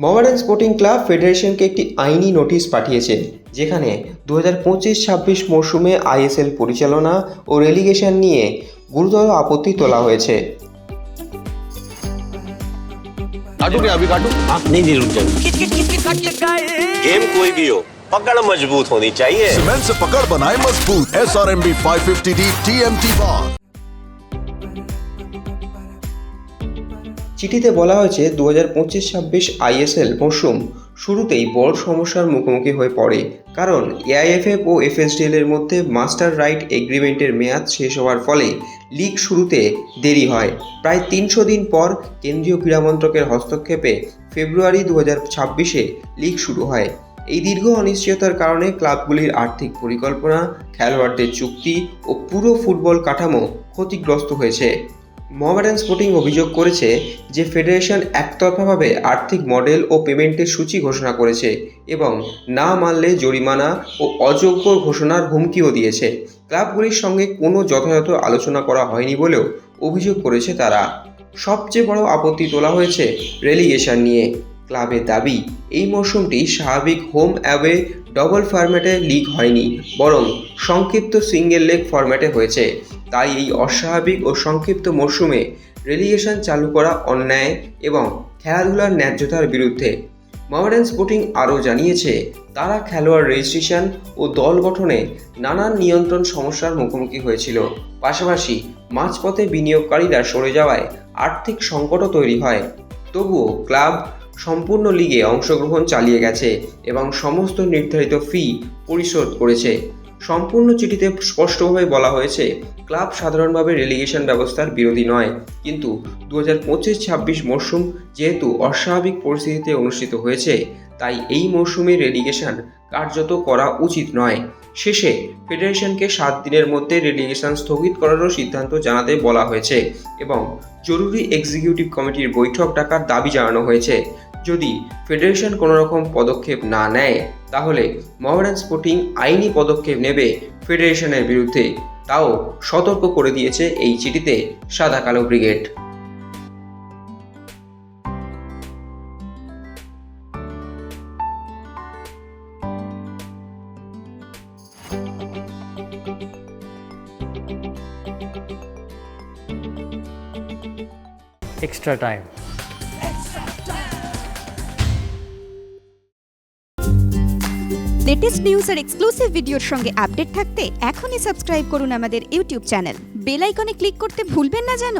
Mohammedan sporting club ফেডারেশনকে একটি আইনি notice পাঠিয়েছে, যেখানে 2025-26 মরশুমে আইএসএল পরিচালনা ও রেলিগেশন নিয়ে গুরুতর আপত্তি তোলা হয়েছে। काटू क्या अभी काटू? आप नहीं नहीं रुक जाओ। गेम कोई भी हो, पकड़ मजबूत होनी चाहिए। सीमेंट से पकड़ बनाए मजबूत। SRMB 550D TMT bar। চিঠিতে বলা হয়েছে 2025-26 আইএসএল মরশুম শুরুতেই বড় সমস্যার মুখোমুখি হয়ে পড়ে, কারণ এআইএফএফ ও এফএসডিএল এর মধ্যে মাস্টার রাইট এগ্রিমেন্টের মেয়াদ শেষ হওয়ার ফলে লিগ শুরুতে দেরি হয়। প্রায় 300 দিন পর কেন্দ্রীয় ক্রীড়া মন্ত্রকের হস্তক্ষেপে ফেব্রুয়ারি 2026-এ লিগ শুরু হয়। এই দীর্ঘ অনিশ্চয়তার কারণে ক্লাবগুলির আর্থিক পরিকল্পনা, খেলোয়াড়দের চুক্তি ও পুরো ফুটবল কাঠামো ক্ষতিগ্রস্ত হয়েছে। মোহামেডান স্পোর্টিং অভিযোগ করেছে যে ফেডারেশন একতরফাভাবে আর্থিক মডেল ও পেমেন্টের সূচি ঘোষণা করেছে এবং না মানলে জরিমানা ও অযোগ্য ঘোষণার হুমকিও দিয়েছে। ক্লাবগুলির সঙ্গে কোনো যথাযথ আলোচনা করা হয়নি বলেও অভিযোগ করেছে তারা। সবচেয়ে বড় আপত্তি তোলা হয়েছে রেলিগেশন নিয়ে। ক্লাবের দাবি, এই মরশুমটি স্বাভাবিক হোম অ্যাওয়ে ডবল ফরম্যাটে লিগ হয়নি, বরং সংক্ষিপ্ত সিঙ্গেল লেগ ফরম্যাটে হয়েছে। তাই এই অস্বাভাবিক ও সংক্ষিপ্ত মরশুমে রেলিগেশন চালু করা অন্যায় এবং খেলাধুলার ন্যায্যতার বিরুদ্ধে। মোহামেডান স্পোর্টিং আরও জানিয়েছে, তারা খেলোয়াড় রেজিস্ট্রেশন ও দল গঠনে নানান নিয়ন্ত্রণ সমস্যার মুখোমুখি হয়েছিল। পাশাপাশি মাঝপথে বিনিয়োগকারীরা সরে যাওয়ায় আর্থিক সংকটও তৈরি হয়। তবুও ক্লাব সম্পূর্ণ লিগে অংশগ্রহণ চালিয়ে গেছে এবং সমস্ত নির্ধারিত ফি পরিশোধ করেছে। সম্পূর্ণ চিঠিতে স্পষ্টভাবে বলা হয়েছে, ক্লাব সাধারণভাবে রেলিগেশন ব্যবস্থার বিরোধী নয়, কিন্তু 2025-26 মরশুম যেহেতু অস্বাভাবিক পরিস্থিতিতে অনুষ্ঠিত হয়েছে, তাই এই মরশুমে রেলিগেশন কার্যত করা উচিত নয়। শেষে ফেডারেশনকে 7 দিনের মধ্যে রেলিগেশন স্থগিত করারও সিদ্ধান্ত জানাতে বলা হয়েছে এবং জরুরি এক্সিকিউটিভ কমিটির বৈঠক ডাকার দাবি জানানো হয়েছে। যদি ফেডারেশন কোনো রকম পদক্ষেপ না নেয়, তাহলে মোহামেডান স্পোর্টিং আইনি পদক্ষেপ নেবে ফেডারেশনের বিরুদ্ধে, তাও সতর্ক করে দিয়েছে এই চিঠিতে সাদা কালো brigade. Extra time. Latest news আর এক্সক্লুসিভ ভিডিওর সঙ্গে আপডেট থাকতে এখনই সাবস্ক্রাইব করুন আমাদের ইউটিউব চ্যানেল। বেল আইকনে ক্লিক করতে ভুলবেন না যেন।